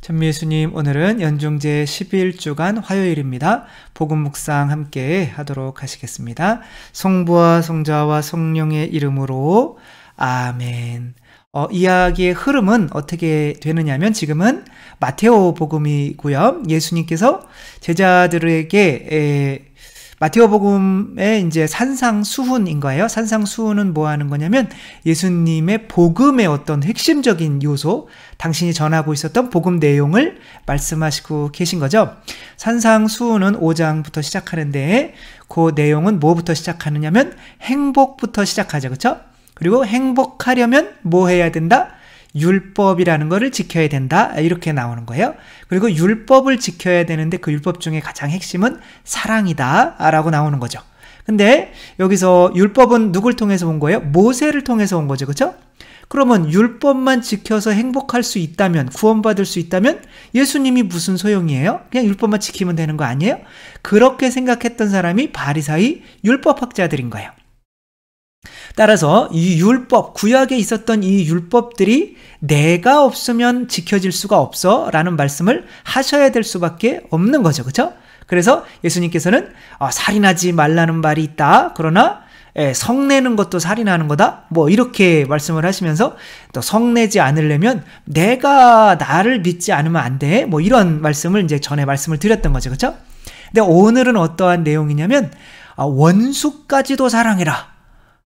전미예수님, 오늘은 연중제 11주간 화요일입니다. 복음 묵상 함께 하도록 하시겠습니다. 성부와 성자와 성령의 이름으로 아멘. 이야기의 흐름은 어떻게 되느냐면 지금은 마테오 복음이고요. 예수님께서 제자들에게 마테오복음의 이제 산상수훈인 거예요. 산상수훈은 뭐 하는 거냐면 예수님의 복음의 어떤 핵심적인 요소, 당신이 전하고 있었던 복음 내용을 말씀하시고 계신 거죠. 산상수훈은 5장부터 시작하는데 그 내용은 뭐부터 시작하느냐면 행복부터 시작하죠. 그렇죠? 그리고 행복하려면 뭐 해야 된다? 율법이라는 것을 지켜야 된다, 이렇게 나오는 거예요. 그리고 율법을 지켜야 되는데 그 율법 중에 가장 핵심은 사랑이다 라고 나오는 거죠. 근데 여기서 율법은 누굴 통해서 온 거예요? 모세를 통해서 온 거죠. 그렇죠? 그러면 율법만 지켜서 행복할 수 있다면, 구원받을 수 있다면 예수님이 무슨 소용이에요? 그냥 율법만 지키면 되는 거 아니에요? 그렇게 생각했던 사람이 바리사이 율법학자들인 거예요. 따라서 이 율법, 구약에 있었던 이 율법들이 내가 없으면 지켜질 수가 없어 라는 말씀을 하셔야 될 수밖에 없는 거죠. 그렇죠? 그래서 예수님께서는 살인하지 말라는 말이 있다. 그러나 성내는 것도 살인하는 거다. 뭐 이렇게 말씀을 하시면서 또 성내지 않으려면 내가 나를 믿지 않으면 안 돼. 뭐 이런 말씀을 이제 전에 말씀을 드렸던 거죠. 그렇죠? 근데 오늘은 어떠한 내용이냐면 원수까지도 사랑해라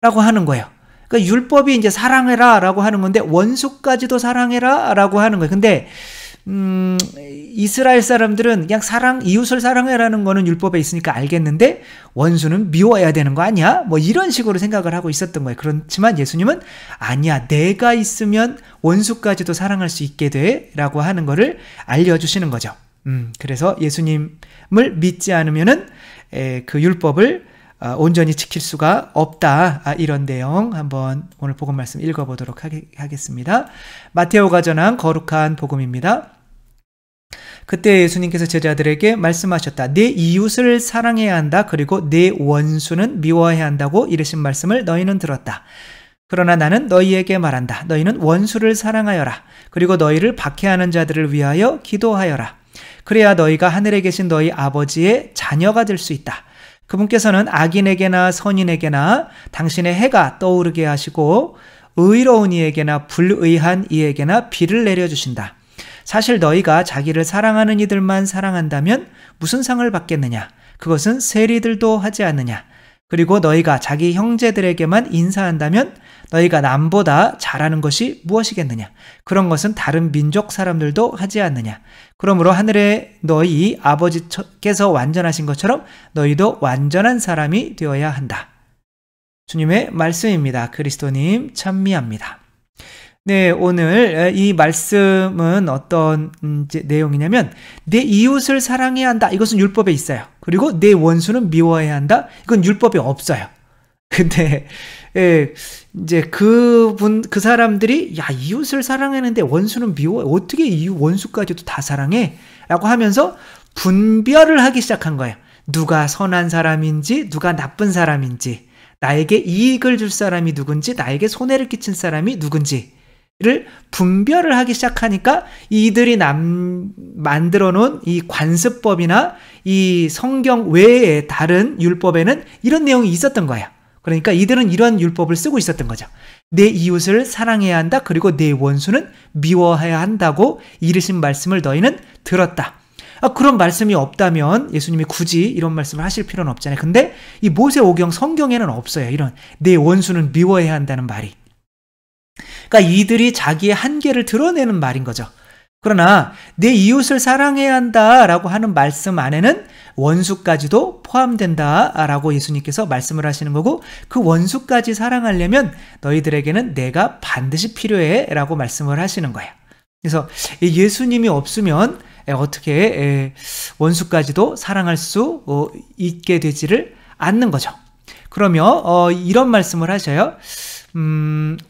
라고 하는 거예요. 그러니까 율법이 이제 사랑해라 라고 하는 건데 원수까지도 사랑해라 라고 하는 거예요. 근데 이스라엘 사람들은 그냥 이웃을 사랑해라는 거는 율법에 있으니까 알겠는데 원수는 미워해야 되는 거 아니야? 뭐 이런 식으로 생각을 하고 있었던 거예요. 그렇지만 예수님은 아니야, 내가 있으면 원수까지도 사랑할 수 있게 돼 라고 하는 거를 알려주시는 거죠. 그래서 예수님을 믿지 않으면은 그 율법을 온전히 지킬 수가 없다. 이런 내용 한번 오늘 복음 말씀 읽어보도록 하겠습니다. 마테오가 전한 거룩한 복음입니다. 그때 예수님께서 제자들에게 말씀하셨다. 내 이웃을 사랑해야 한다. 그리고 내 원수는 미워해야 한다고 이르신 말씀을 너희는 들었다. 그러나 나는 너희에게 말한다. 너희는 원수를 사랑하여라. 그리고 너희를 박해하는 자들을 위하여 기도하여라. 그래야 너희가 하늘에 계신 너희 아버지의 자녀가 될 수 있다. 그분께서는 악인에게나 선인에게나 당신의 해가 떠오르게 하시고 의로운 이에게나 불의한 이에게나 비를 내려주신다. 사실 너희가 자기를 사랑하는 이들만 사랑한다면 무슨 상을 받겠느냐? 그것은 세리들도 하지 않느냐? 그리고 너희가 자기 형제들에게만 인사한다면 너희가 남보다 잘하는 것이 무엇이겠느냐? 그런 것은 다른 민족 사람들도 하지 않느냐? 그러므로 하늘에 너희 아버지께서 완전하신 것처럼 너희도 완전한 사람이 되어야 한다. 주님의 말씀입니다. 그리스도님 찬미합니다. 네, 오늘 이 말씀은 어떤 내용이냐면 내 이웃을 사랑해야 한다. 이것은 율법에 있어요. 그리고 내 원수는 미워해야 한다. 이건 율법에 없어요. 근데 이제 그 사람들이 이웃을 사랑하는데 원수는 미워해. 어떻게 이웃 원수까지도 다 사랑해? 라고 하면서 분별을 하기 시작한 거예요. 누가 선한 사람인지 누가 나쁜 사람인지, 나에게 이익을 줄 사람이 누군지 나에게 손해를 끼친 사람이 누군지를 분별을 하기 시작하니까 이들이 만들어 놓은 이 관습법이나 이 성경 외의 다른 율법에는 이런 내용이 있었던 거예요. 그러니까 이들은 이런 율법을 쓰고 있었던 거죠. 내 이웃을 사랑해야 한다. 그리고 내 원수는 미워해야 한다고 이르신 말씀을 너희는 들었다. 그런 말씀이 없다면 예수님이 굳이 이런 말씀을 하실 필요는 없잖아요. 근데 이 모세오경 성경에는 없어요. 이런 내 원수는 미워해야 한다는 말이. 그러니까 이들이 자기의 한계를 드러내는 말인 거죠. 그러나 내 이웃을 사랑해야 한다라고 하는 말씀 안에는 원수까지도 포함된다라고 예수님께서 말씀을 하시는 거고, 그 원수까지 사랑하려면 너희들에게는 내가 반드시 필요해 라고 말씀을 하시는 거예요. 그래서 예수님이 없으면 어떻게 원수까지도 사랑할 수 있게 되지를 않는 거죠. 그러면 이런 말씀을 하셔요.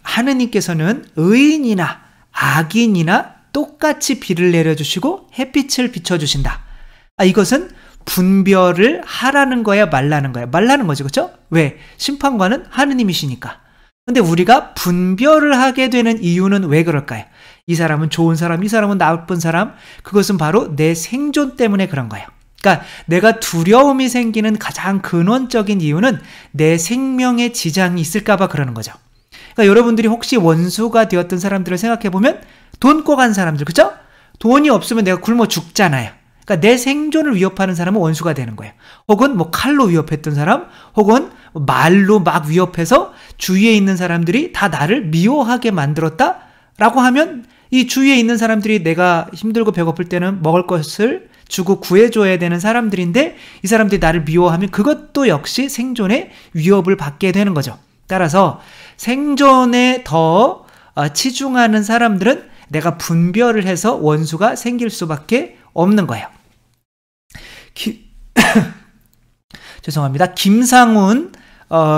하느님께서는 의인이나 악인이나 똑같이 비를 내려주시고 햇빛을 비춰주신다. 이것은 분별을 하라는 거야, 말라는 거야? 말라는 거죠. 그렇죠? 왜? 심판관은 하느님이시니까. 근데 우리가 분별을 하게 되는 이유는 왜 그럴까요? 이 사람은 좋은 사람, 이 사람은 나쁜 사람, 그것은 바로 내 생존 때문에 그런 거예요. 그러니까 내가 두려움이 생기는 가장 근원적인 이유는 내 생명에 지장이 있을까 봐 그러는 거죠. 그러니까 여러분들이 혹시 원수가 되었던 사람들을 생각해 보면 돈 꿔간 사람들, 그죠? 돈이 없으면 내가 굶어 죽잖아요. 그러니까 내 생존을 위협하는 사람은 원수가 되는 거예요. 혹은 뭐 칼로 위협했던 사람, 혹은 말로 막 위협해서 주위에 있는 사람들이 다 나를 미워하게 만들었다라고 하면 이 주위에 있는 사람들이 내가 힘들고 배고플 때는 먹을 것을 주고 구해줘야 되는 사람들인데 이 사람들이 나를 미워하면 그것도 역시 생존에 위협을 받게 되는 거죠. 따라서 생존에 더 치중하는 사람들은 내가 분별을 해서 원수가 생길 수밖에 없는 거예요. 죄송합니다. 김상훈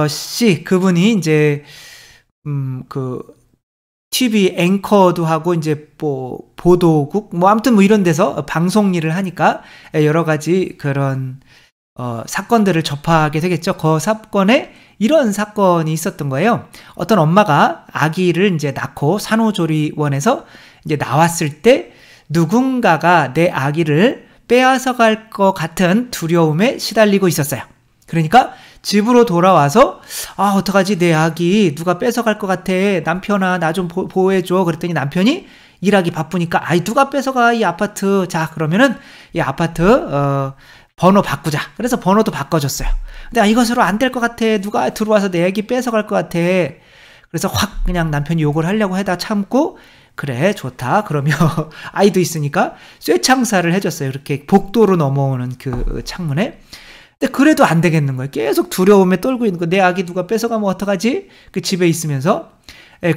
씨, 그분이 이제 그 TV 앵커도 하고 이제 뭐 보도국 뭐 아무튼 뭐 이런 데서 방송 일을 하니까 여러 가지 그런 사건들을 접하게 되겠죠. 그 사건에 이런 사건이 있었던 거예요. 어떤 엄마가 아기를 이제 낳고 산후조리원에서 이제 나왔을 때 누군가가 내 아기를 빼앗아 갈 것 같은 두려움에 시달리고 있었어요. 그러니까 집으로 돌아와서 어떡하지, 내 아기 누가 뺏어갈 것 같아, 남편아 나 좀 보호해줘. 그랬더니 남편이 일하기 바쁘니까 누가 뺏어가 이 아파트. 자, 그러면은 이 아파트 번호 바꾸자. 그래서 번호도 바꿔줬어요. 근데 이것으로 안 될 것 같아, 누가 들어와서 내 아기 뺏어갈 것 같아. 그래서 확 그냥 남편이 욕을 하려고 하다 참고, 그래 좋다 그러면 아이도 있으니까 쇠창살을 해줬어요. 이렇게 복도로 넘어오는 그 창문에. 근데 그래도 안 되겠는 거예요. 계속 두려움에 떨고 있는 거예요. 내 아기 누가 뺏어가면 어떡하지? 그 집에 있으면서.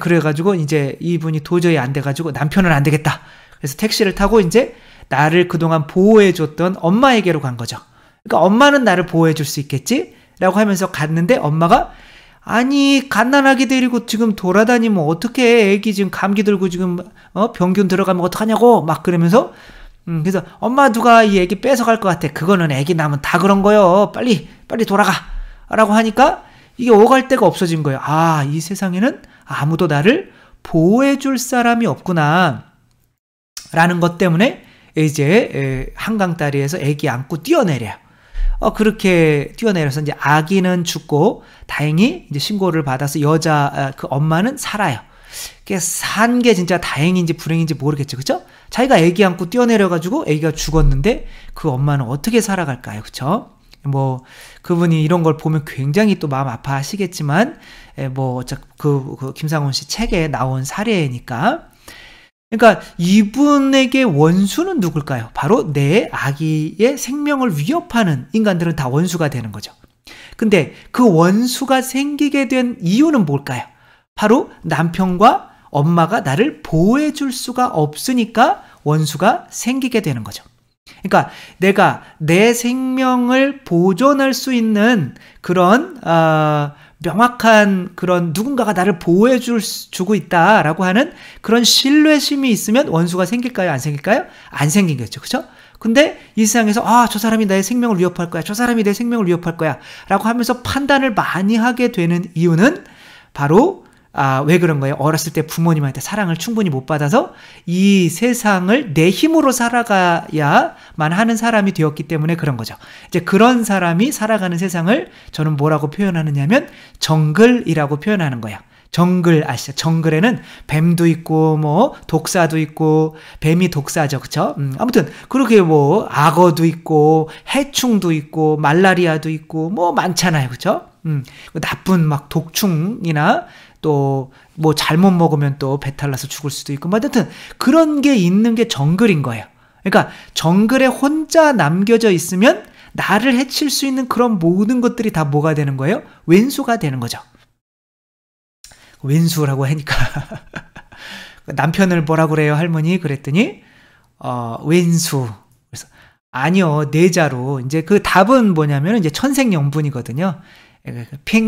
그래가지고 이제 이분이 도저히 안 돼가지고 남편은 안 되겠다. 그래서 택시를 타고 이제 나를 그동안 보호해줬던 엄마에게로 간 거죠. 그러니까 엄마는 나를 보호해줄 수 있겠지? 라고 하면서 갔는데 엄마가 아니 갓난아기 데리고 지금 돌아다니면 어떡해, 애기 지금 감기 들고 지금 병균 들어가면 어떡하냐고 막 그러면서 그래서 엄마 누가 이 애기 뺏어갈 것 같아. 그거는 애기 낳으면 다 그런 거요. 빨리 돌아가 라고 하니까 이게 오갈 데가 없어진 거예요. 이 세상에는 아무도 나를 보호해 줄 사람이 없구나 라는 것 때문에 이제 한강다리에서 애기 안고 뛰어내려요. 그렇게 뛰어내려서 이제 아기는 죽고 다행히 이제 신고를 받아서 여자 그 엄마는 살아요. 산 게 진짜 다행인지 불행인지 모르겠죠, 그렇죠? 자기가 애기 안고 뛰어내려가지고 애기가 죽었는데 그 엄마는 어떻게 살아갈까요, 그렇죠? 뭐 그분이 이런 걸 보면 굉장히 또 마음 아파하시겠지만 뭐 그 김상훈 씨 책에 나온 사례니까. 그러니까 이분에게 원수는 누굴까요? 바로 내 아기의 생명을 위협하는 인간들은 다 원수가 되는 거죠. 근데 그 원수가 생기게 된 이유는 뭘까요? 바로 남편과 엄마가 나를 보호해 줄 수가 없으니까 원수가 생기게 되는 거죠. 그러니까 내가 내 생명을 보존할 수 있는 그런 명확한 그런 누군가가 나를 보호해 주고 있다라고 하는 그런 신뢰심이 있으면 원수가 생길까요? 안 생길까요? 안 생기겠죠. 그렇죠? 근데 이 세상에서 저 사람이 나의 생명을 위협할 거야, 저 사람이 내 생명을 위협할 거야 라고 하면서 판단을 많이 하게 되는 이유는 바로 왜 그런 거예요? 어렸을 때 부모님한테 사랑을 충분히 못 받아서 이 세상을 내 힘으로 살아가야만 하는 사람이 되었기 때문에 그런 거죠. 이제 그런 사람이 살아가는 세상을 저는 뭐라고 표현하느냐면 정글이라고 표현하는 거예요. 정글 아시죠? 정글에는 뱀도 있고 뭐 독사도 있고, 뱀이 독사죠, 그쵸? 아무튼 그렇게 뭐 악어도 있고 해충도 있고 말라리아도 있고 뭐 많잖아요, 그쵸? 나쁜 막 독충이나 또 뭐 잘못 먹으면 또 배탈 나서 죽을 수도 있고, 뭐 하여튼 그런 게 있는 게 정글인 거예요. 그러니까 정글에 혼자 남겨져 있으면 나를 해칠 수 있는 그런 모든 것들이 다 뭐가 되는 거예요? 왼수가 되는 거죠. 왼수라고 하니까 남편을 뭐라고 그래요, 할머니? 그랬더니 왼수. 그래서 아니요, 내자로. 이제 그 답은 뭐냐면 이제 천생연분이거든요.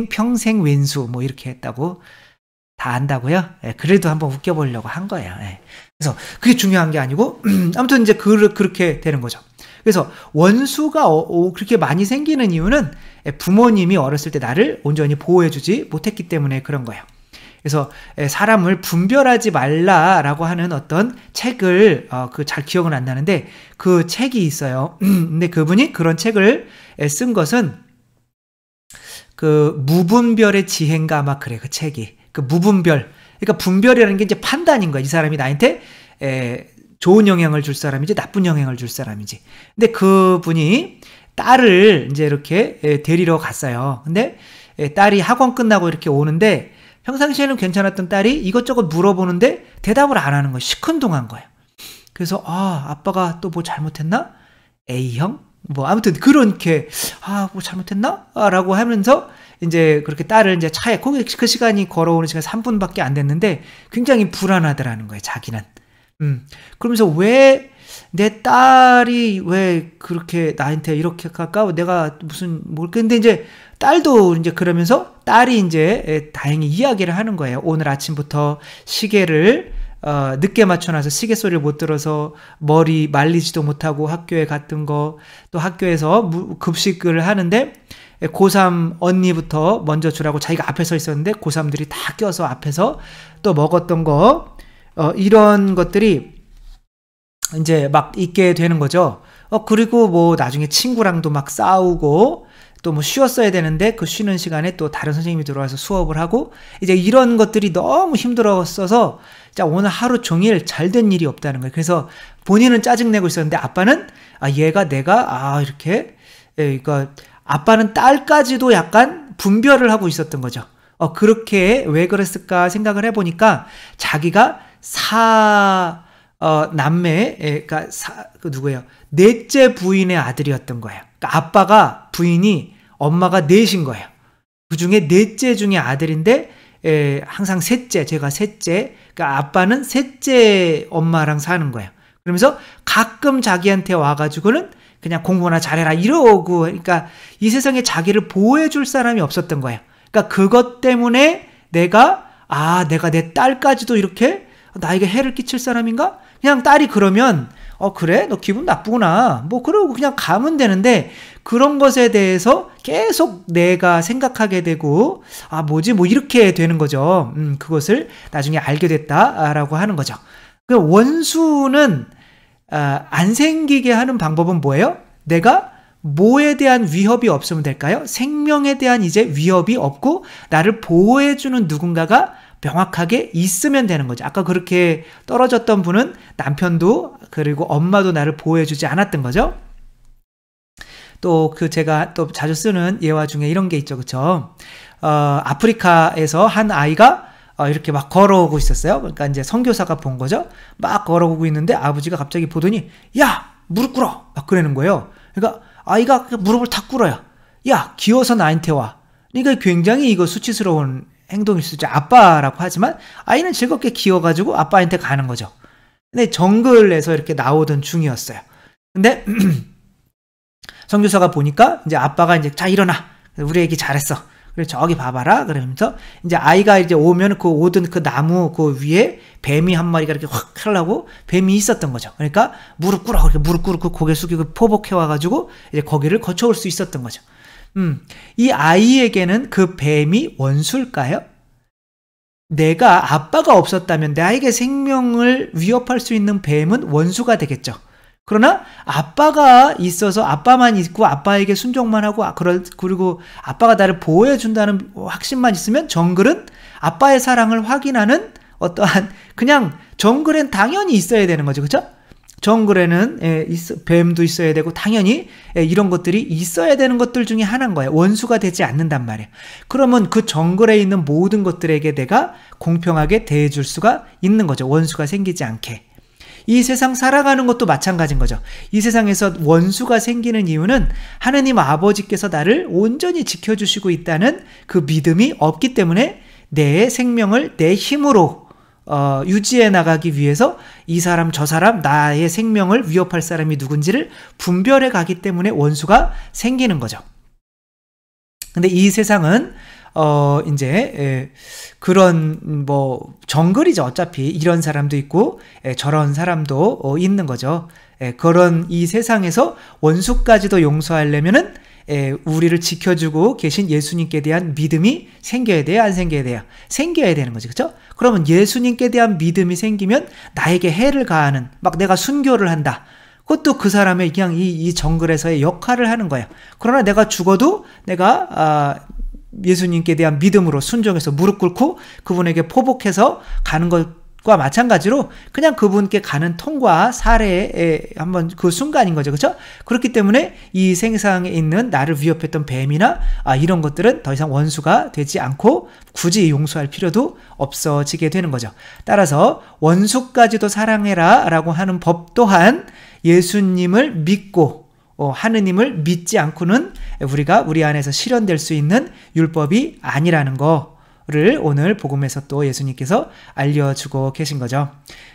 평생 왼수 뭐 이렇게 했다고 다 안다고요? 그래도 한번 웃겨보려고 한 거예요. 그래서 그게 중요한 게 아니고 아무튼 이제 그렇게 되는 거죠. 그래서 원수가 그렇게 많이 생기는 이유는 부모님이 어렸을 때 나를 온전히 보호해주지 못했기 때문에 그런 거예요. 그래서 사람을 분별하지 말라라고 하는 어떤 책을 그 잘 기억은 안 나는데 그 책이 있어요. 근데 그분이 그런 책을 쓴 것은 그 무분별의 지혜인가 아마 그래 그 책이 그 무분별 그러니까 분별이라는 게 이제 판단인 거야. 이 사람이 나한테 좋은 영향을 줄 사람인지 나쁜 영향을 줄 사람인지. 근데 그분이 딸을 이제 이렇게 데리러 갔어요. 근데 딸이 학원 끝나고 이렇게 오는데 평상시에는 괜찮았던 딸이 이것저것 물어보는데 대답을 안 하는 거예요. 시큰둥한 거예요. 그래서 아빠가 또 뭐 잘못했나? A형? 뭐 아무튼 그렇게 뭐 잘못했나? 라고 하면서 이제 그렇게 딸을 이제 차에 그 시간이 걸어오는 시간 3분밖에 안 됐는데 굉장히 불안하더라는 거예요. 자기는. 그러면서 왜 내 딸이 왜 그렇게 나한테 이렇게 가까워 내가 무슨 근데 이제 딸도 이제 그러면서 딸이 이제 다행히 이야기를 하는 거예요. 오늘 아침부터 시계를 늦게 맞춰놔서 시계 소리를 못 들어서 머리 말리지도 못하고 학교에 갔던 거 또 학교에서 급식을 하는데 고3 언니부터 먼저 주라고 자기가 앞에 서 있었는데 고3들이 다 껴서 앞에서 또 먹었던 거 이런 것들이 이제 막 있게 되는 거죠. 그리고 뭐 나중에 친구랑도 막 싸우고 또 뭐 쉬었어야 되는데 그 쉬는 시간에 또 다른 선생님이 들어와서 수업을 하고 이제 이런 것들이 너무 힘들었어서 자 오늘 하루 종일 잘된 일이 없다는 거예요. 그래서 본인은 짜증내고 있었는데 아빠는 얘가 내가 이렇게 그러니까 아빠는 딸까지도 약간 분별을 하고 있었던 거죠. 그렇게 왜 그랬을까 생각을 해보니까 자기가 남매, 그러니까 누구예요? 넷째 부인의 아들이었던 거예요. 그러니까 아빠가 부인이 엄마가 넷인 거예요. 그 중에 넷째 중에 아들인데 항상 셋째, 제가 셋째. 그러니까 아빠는 셋째 엄마랑 사는 거예요. 그러면서 가끔 자기한테 와가지고는 그냥 공부나 잘해라 이러고 그러니까 이 세상에 자기를 보호해줄 사람이 없었던 거예요. 그러니까 그것 때문에 내가 내 딸까지도 이렇게 나에게 해를 끼칠 사람인가? 그냥 딸이 그러면 그래? 너 기분 나쁘구나. 뭐 그러고 그냥 가면 되는데 그런 것에 대해서 계속 내가 생각하게 되고 뭐지? 뭐 이렇게 되는 거죠. 그것을 나중에 알게 됐다라고 하는 거죠. 그 원수는 안 생기게 하는 방법은 뭐예요? 내가 뭐에 대한 위협이 없으면 될까요? 생명에 대한 이제 위협이 없고 나를 보호해주는 누군가가 명확하게 있으면 되는 거죠. 아까 그렇게 떨어졌던 분은 남편도 그리고 엄마도 나를 보호해주지 않았던 거죠. 또 제가 또 자주 쓰는 예화 중에 이런 게 있죠. 그쵸? 아프리카에서 한 아이가 이렇게 막 걸어오고 있었어요. 그러니까 이제 선교사가 본 거죠. 막 걸어오고 있는데 아버지가 갑자기 보더니 야! 무릎 꿇어! 막 그러는 거예요. 그러니까 아이가 무릎을 탁 꿇어요. 야! 기어서 나한테 와. 그러니까 굉장히 이거 수치스러운 행동일 수 있죠. 아빠라고 하지만 아이는 즐겁게 기어가지고 아빠한테 가는 거죠. 근데 정글에서 이렇게 나오던 중이었어요. 근데 선교사가 보니까 이제 아빠가 이제 자 일어나. 우리 애기 잘했어. 그래 저기 봐봐라. 그러면서 이제 아이가 이제 오면 그 오던 그 나무 그 위에 뱀이 한 마리가 이렇게 확 하려고 뱀이 있었던 거죠. 그러니까 무릎 꿇어. 그렇게 무릎 꿇고 고개 숙이고 포복해 와가지고 이제 거기를 거쳐올 수 있었던 거죠. 이 아이에게는 그 뱀이 원수일까요? 내가 아빠가 없었다면 나에게 생명을 위협할 수 있는 뱀은 원수가 되겠죠. 그러나 아빠가 있어서 아빠만 있고 아빠에게 순종만 하고 그리고 아빠가 나를 보호해 준다는 확신만 있으면 정글은 아빠의 사랑을 확인하는 어떠한 그냥 정글엔 당연히 있어야 되는 거죠. 그렇죠? 정글에는 뱀도 있어야 되고 당연히 이런 것들이 있어야 되는 것들 중에 하나인 거예요. 원수가 되지 않는단 말이에요. 그러면 그 정글에 있는 모든 것들에게 내가 공평하게 대해줄 수가 있는 거죠. 원수가 생기지 않게. 이 세상 살아가는 것도 마찬가지인 거죠. 이 세상에서 원수가 생기는 이유는 하느님 아버지께서 나를 온전히 지켜주시고 있다는 그 믿음이 없기 때문에 내 생명을 내 힘으로 유지해 나가기 위해서 이 사람 저 사람 나의 생명을 위협할 사람이 누군지를 분별해 가기 때문에 원수가 생기는 거죠. 근데 이 세상은 이제 그런 뭐 정글이죠. 어차피 이런 사람도 있고 저런 사람도 있는 거죠. 그런 이 세상에서 원수까지도 용서하려면은 우리를 지켜주고 계신 예수님께 대한 믿음이 생겨야 돼요? 안 생겨야 돼요? 생겨야 되는 거죠. 그렇죠? 그러면 예수님께 대한 믿음이 생기면 나에게 해를 가하는, 막 내가 순교를 한다. 그것도 그 사람의 그냥 이 정글에서의 역할을 하는 거예요. 그러나 내가 죽어도 내가 예수님께 대한 믿음으로 순종해서 무릎 꿇고 그분에게 포복해서 가는 것과 마찬가지로 그냥 그분께 가는 통과 사례의 한번 그 순간인 거죠. 그렇죠? 그렇기 때문에 이 세상에 있는 나를 위협했던 뱀이나 이런 것들은 더 이상 원수가 되지 않고 굳이 용서할 필요도 없어지게 되는 거죠. 따라서 원수까지도 사랑해라 라고 하는 법 또한 예수님을 믿고 하느님을 믿지 않고는 우리가 우리 안에서 실현될 수 있는 율법이 아니라는 거를 오늘 복음에서 또 예수님께서 알려주고 계신 거죠.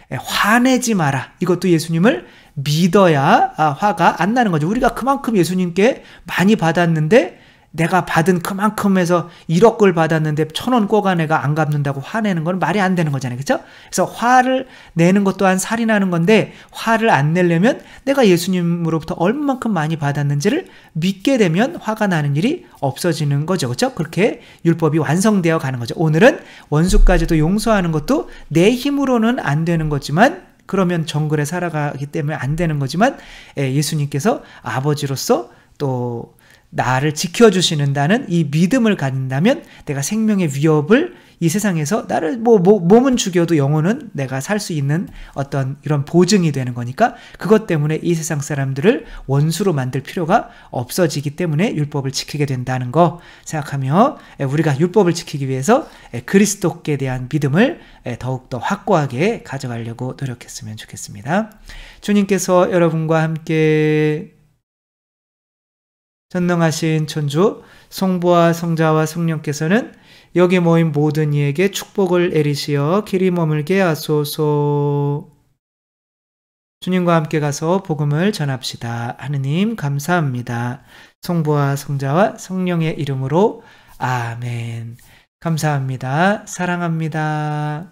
화내지 마라. 이것도 예수님을 믿어야 화가 안 나는 거죠. 우리가 그만큼 예수님께 많이 받았는데 내가 받은 그만큼에서 1억을 받았는데 1,000원 꼬가 내가 안 갚는다고 화내는 건 말이 안 되는 거잖아요. 그렇죠? 그래서 화를 내는 것 또한 살인하는 건데 화를 안 내려면 내가 예수님으로부터 얼마만큼 많이 받았는지를 믿게 되면 화가 나는 일이 없어지는 거죠. 그렇죠? 그렇게 율법이 완성되어 가는 거죠. 오늘은 원수까지도 용서하는 것도 내 힘으로는 안 되는 거지만 그러면 정글에 살아가기 때문에 안 되는 거지만 예수님께서 아버지로서 또 나를 지켜주시는다는 이 믿음을 가진다면 내가 생명의 위협을 이 세상에서 나를 몸은 죽여도 영혼은 내가 살 수 있는 어떤 이런 보증이 되는 거니까 그것 때문에 이 세상 사람들을 원수로 만들 필요가 없어지기 때문에 율법을 지키게 된다는 거 생각하며 우리가 율법을 지키기 위해서 그리스도께 대한 믿음을 더욱더 확고하게 가져가려고 노력했으면 좋겠습니다. 주님께서 여러분과 함께 전능하신 천주 성부와 성자와 성령께서는 여기 모인 모든 이에게 축복을 내리시어 길이 머물게 하소서. 주님과 함께 가서 복음을 전합시다. 하느님 감사합니다. 성부와 성자와 성령의 이름으로 아멘. 감사합니다. 사랑합니다.